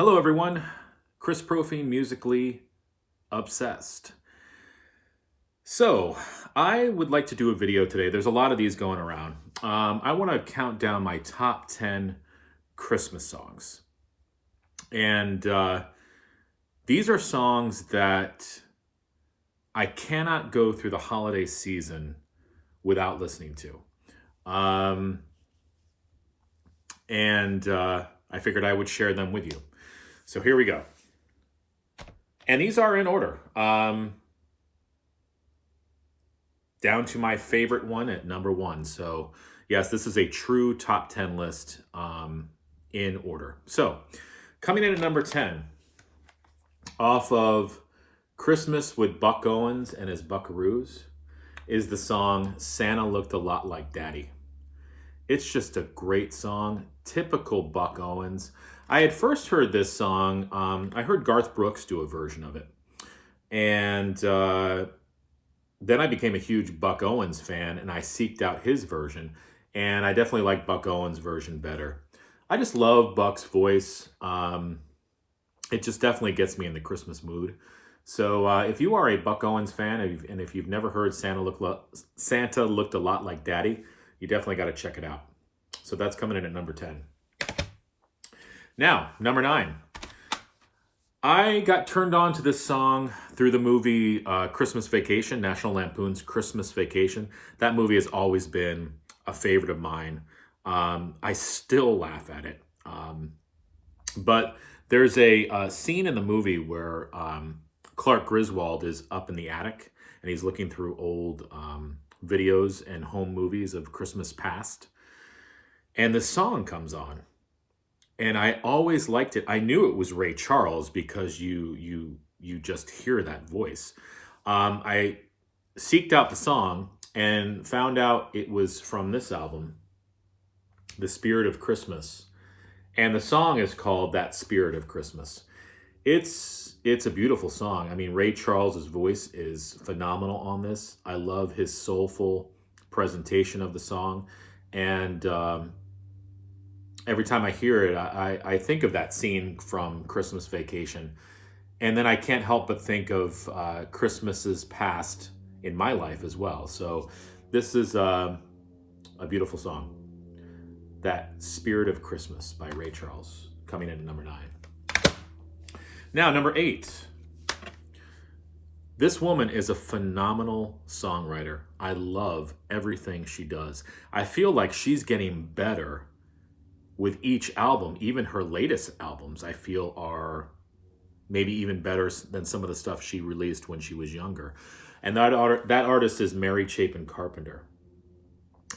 Hello, everyone. Chris Profine, musically obsessed. So, I would like to do a video today. There's a lot of these going around. I want to count down my top 10 Christmas songs. And these are songs that I cannot go through the holiday season without listening to. Um, and I figured I would share them with you. So here we go. And these are in order. Down to my favorite one at number one. So, yes, this is a true top 10 list in order. So, coming in at number 10, off of Christmas with Buck Owens and his Buckaroos, is the song Santa Looked a Lot Like Daddy. It's just a great song, typical Buck Owens. I had first heard this song, I heard Garth Brooks do a version of it. And then I became a huge Buck Owens fan, and I seeked out his version, and I definitely like Buck Owens' version better. I just love Buck's voice. It just definitely gets me in the Christmas mood. So if you are a Buck Owens fan, and if you've never heard Santa Looked a Lot Like Daddy, you definitely got to check it out. So that's coming in at number 10. Now, number 9. I got turned on to this song through the movie Christmas Vacation, National Lampoon's Christmas Vacation. That movie has always been a favorite of mine. I still laugh at it. But there's a scene in the movie where Clark Griswold is up in the attic and he's looking through old videos and home movies of Christmas past. And the song comes on. And I always liked it. I knew it was Ray Charles because you just hear that voice. I seeked out the song and found out it was from this album, The Spirit of Christmas. And the song is called That Spirit of Christmas. It's a beautiful song. I mean, Ray Charles's voice is phenomenal on this. I love his soulful presentation of the song. And every time I hear it, I think of that scene from Christmas Vacation. And then I can't help but think of Christmases past in my life as well. So this is a beautiful song. That Spirit of Christmas by Ray Charles, coming in at number 9. Now, number 8. This woman is a phenomenal songwriter. I love everything she does. I feel like she's getting better with each album. Even her latest albums, I feel, are maybe even better than some of the stuff she released when she was younger. And that artist is Mary Chapin Carpenter.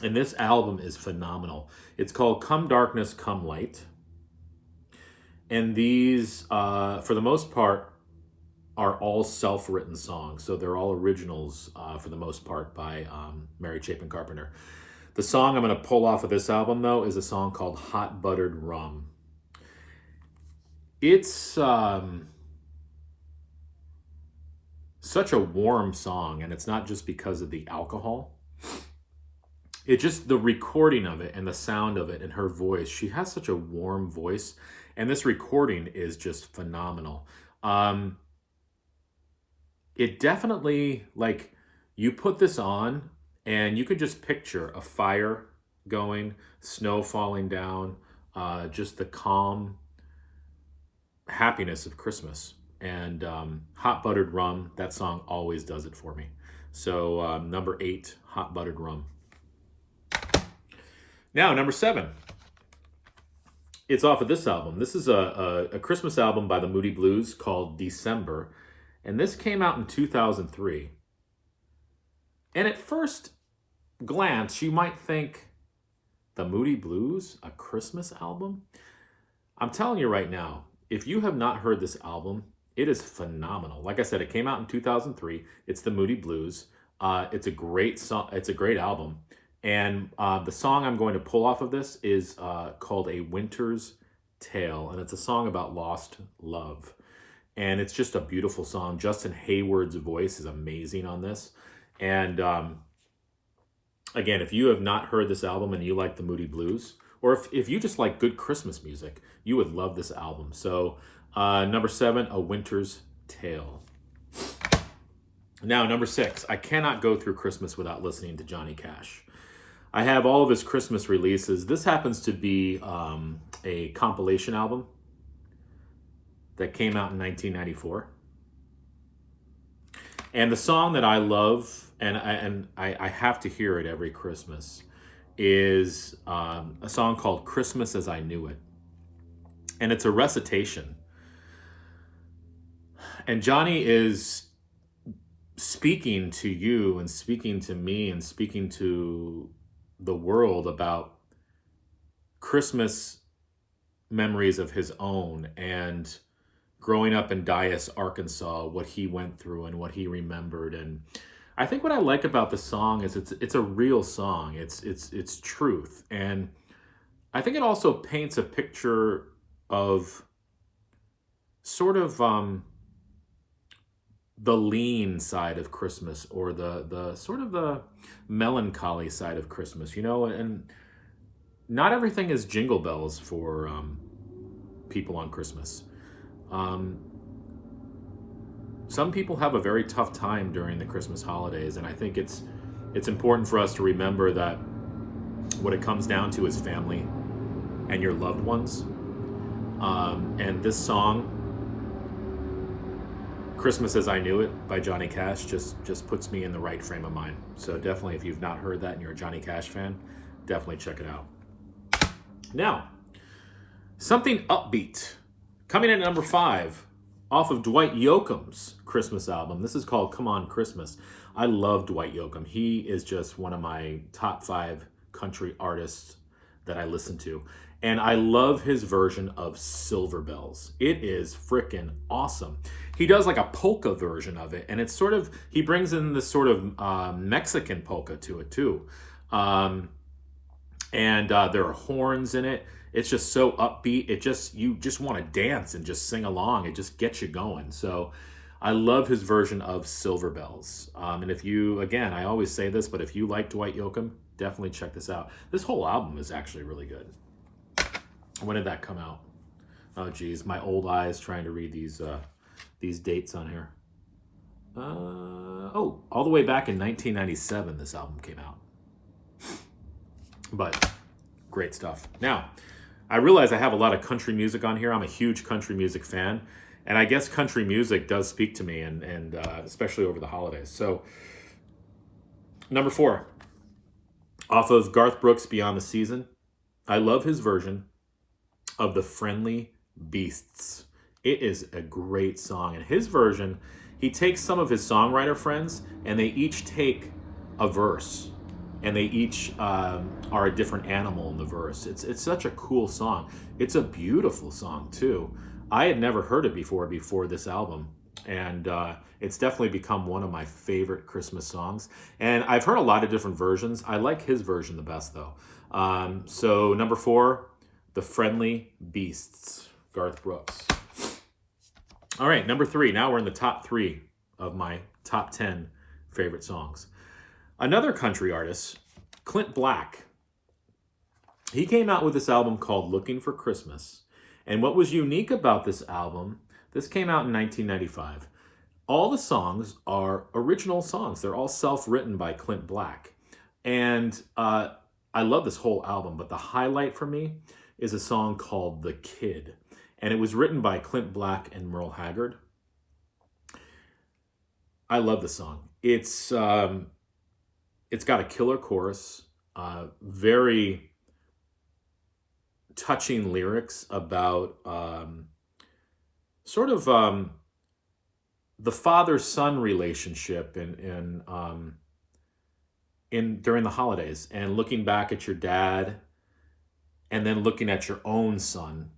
And this album is phenomenal. It's called Come Darkness, Come Light. And these, for the most part, are all self-written songs. So they're all originals, for the most part, by Mary Chapin Carpenter. The song I'm going to pull off of this album, though, is a song called Hot Buttered Rum. It's such a warm song, and it's not just because of the alcohol. It's just the recording of it and the sound of it and her voice. She has such a warm voice, and this recording is just phenomenal. It definitely, like, you put this on, and you could just picture a fire going, snow falling down, just the calm happiness of Christmas. And Hot Buttered Rum, that song always does it for me. So number 8, Hot Buttered Rum. Now, number 7. It's off of this album. This is a Christmas album by the Moody Blues called December. And this came out in 2003. And at first glance, you might think, the Moody Blues, a Christmas album? I'm telling you right now, if you have not heard this album, it is phenomenal. Like I said, it came out in 2003. It's the Moody Blues. It's a great song. It's a great album. And the song I'm going to pull off of this is called A Winter's Tale. And it's a song about lost love. And it's just a beautiful song. Justin Hayward's voice is amazing on this. And again, if you have not heard this album and you like the Moody Blues, or if you just like good Christmas music, you would love this album. So number 7, A Winter's Tale. Now, number 6, I cannot go through Christmas without listening to Johnny Cash. I have all of his Christmas releases. This happens to be a compilation album that came out in 1994. And the song that I love, and I have to hear it every Christmas, is a song called Christmas as I Knew It. And it's a recitation. And Johnny is speaking to you and speaking to me and speaking to the world about Christmas memories of his own and growing up in Dyess, Arkansas, what he went through and what he remembered. And I think what I like about the song is it's a real song. It's truth. And I think it also paints a picture of sort of the lean side of Christmas, or the sort of the melancholy side of Christmas, and not everything is jingle bells for people on Christmas. Some people have a very tough time during the Christmas holidays, and I think it's important for us to remember that what it comes down to is family and your loved ones. And this song, Christmas as I Knew It by Johnny Cash, just puts me in the right frame of mind. So definitely, if you've not heard that and you're a Johnny Cash fan, definitely check it out. Now, something upbeat. Coming in at number 5, off of Dwight Yoakam's Christmas album. This is called Come On Christmas. I love Dwight Yoakam. He is just one of my top 5 country artists that I listen to. And I love his version of Silver Bells. It is freaking awesome. He does like a polka version of it. And it's sort of, he brings in this sort of Mexican polka to it too. And there are horns in it. It's just so upbeat. You just want to dance and just sing along. It just gets you going. So I love his version of Silver Bells. And if you, again, I always say this, but if you like Dwight Yoakam, definitely check this out. This whole album is actually really good. When did that come out? Oh, geez, my old eyes trying to read these dates on here. All the way back in 1997, this album came out. But great stuff. Now, I realize I have a lot of country music on here. I'm a huge country music fan, and I guess country music does speak to me, and especially over the holidays. So, number 4, off of Garth Brooks' Beyond the Season. I love his version of The Friendly Beasts. It is a great song, and his version, he takes some of his songwriter friends, and they each take a verse. And they each are a different animal in the verse. It's such a cool song. It's a beautiful song, too. I had never heard it before this album. And it's definitely become one of my favorite Christmas songs. And I've heard a lot of different versions. I like his version the best, though. So number 4, The Friendly Beasts, Garth Brooks. All right, number 3. Now we're in the top 3 of my top 10 favorite songs. Another country artist, Clint Black, he came out with this album called Looking for Christmas. And what was unique about this album, this came out in 1995. All the songs are original songs. They're all self-written by Clint Black. And I love this whole album, but the highlight for me is a song called The Kid. And it was written by Clint Black and Merle Haggard. I love the song. It's got a killer chorus, very touching lyrics about sort of the father-son relationship in during the holidays, and looking back at your dad, and then looking at your own son,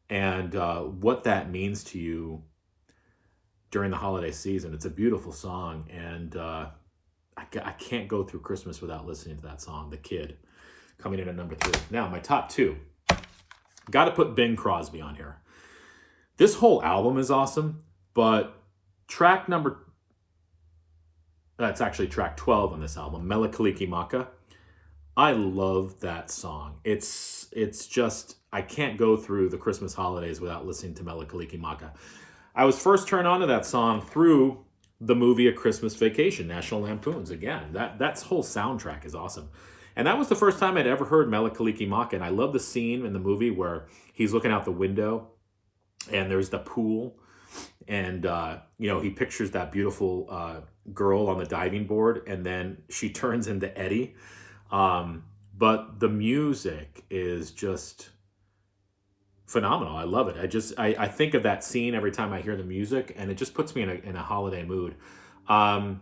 and what that means to you during the holiday season. It's a beautiful song, and I can't go through Christmas without listening to that song, The Kid, coming in at number 3. Now, my top 2. Got to put Bing Crosby on here. This whole album is awesome, but that's actually track 12 on this album, Mele Kalikimaka. I love that song. It's just I can't go through the Christmas holidays without listening to Mele Kalikimaka. I was first turned on to that song through the movie A Christmas Vacation, National Lampoon's. Again, that whole soundtrack is awesome. And that was the first time I'd ever heard Mele Kalikimaka. And I love the scene in the movie where he's looking out the window and there's the pool. And, he pictures that beautiful girl on the diving board. And then she turns into Eddie. But the music is just phenomenal. I love it. I think of that scene every time I hear the music, and it just puts me in a holiday mood. And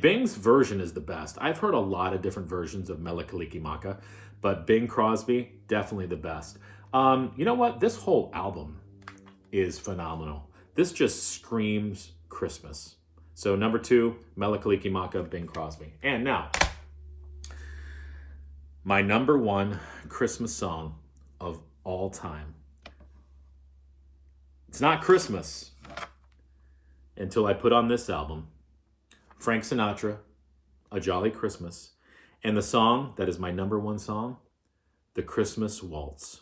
Bing's version is the best. I've heard a lot of different versions of Mele Kalikimaka, but Bing Crosby, definitely the best. You know what? This whole album is phenomenal. This just screams Christmas. So number 2, Mele Kalikimaka, Bing Crosby. And now, my number 1 Christmas song of all time. It's not Christmas until I put on this album, Frank Sinatra, A Jolly Christmas, and the song that is my number 1 song, The Christmas Waltz.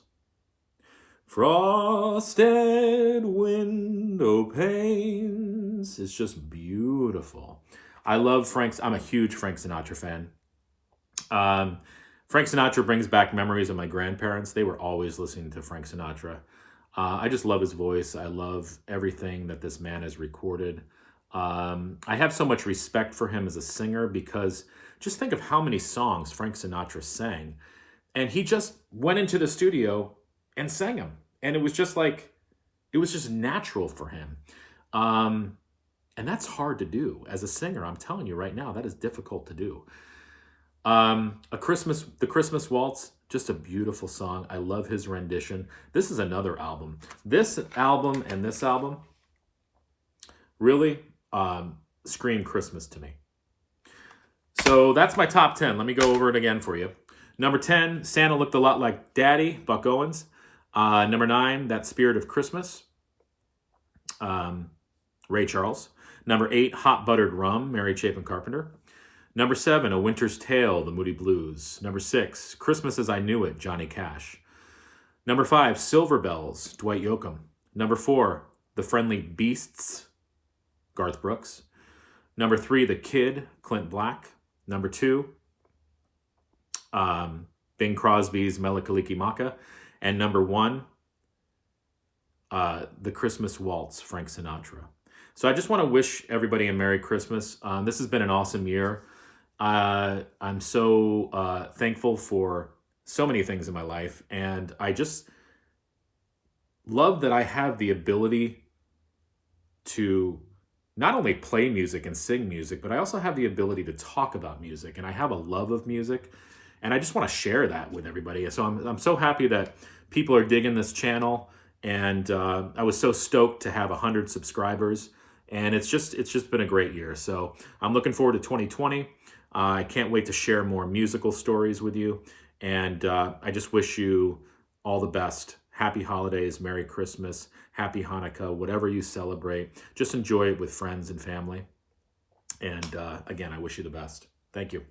Frosted window panes. It's just beautiful. I'm a huge Frank Sinatra fan. Frank Sinatra brings back memories of my grandparents. They were always listening to Frank Sinatra. I just love his voice. I love everything that this man has recorded. I have so much respect for him as a singer because just think of how many songs Frank Sinatra sang. And he just went into the studio and sang them. And it was just natural for him. And that's hard to do as a singer. I'm telling you right now, that is difficult to do. The Christmas Waltz, just a beautiful song. I love his rendition. This is another album. This album and this album really scream Christmas to me. So that's my top 10. Let me go over it again for you. Number 10, Santa Looked a Lot Like Daddy, Buck Owens. Number 9, That Spirit of Christmas, Ray Charles. Number 8, Hot Buttered Rum, Mary Chapin Carpenter. Number 7, A Winter's Tale, The Moody Blues. Number 6, Christmas as I Knew It, Johnny Cash. Number 5, Silver Bells, Dwight Yoakam. Number 4, The Friendly Beasts, Garth Brooks. Number 3, The Kid, Clint Black. Number 2, Bing Crosby's Mele Kalikimaka. And number 1, The Christmas Waltz, Frank Sinatra. So I just want to wish everybody a Merry Christmas. This has been an awesome year. I'm so thankful for so many things in my life. And I just love that I have the ability to not only play music and sing music, but I also have the ability to talk about music. And I have a love of music. And I just want to share that with everybody. So I'm so happy that people are digging this channel. And I was so stoked to have 100 subscribers. And it's just been a great year. So I'm looking forward to 2020. I can't wait to share more musical stories with you. And I just wish you all the best. Happy holidays, Merry Christmas, Happy Hanukkah, whatever you celebrate. Just enjoy it with friends and family. And again, I wish you the best. Thank you.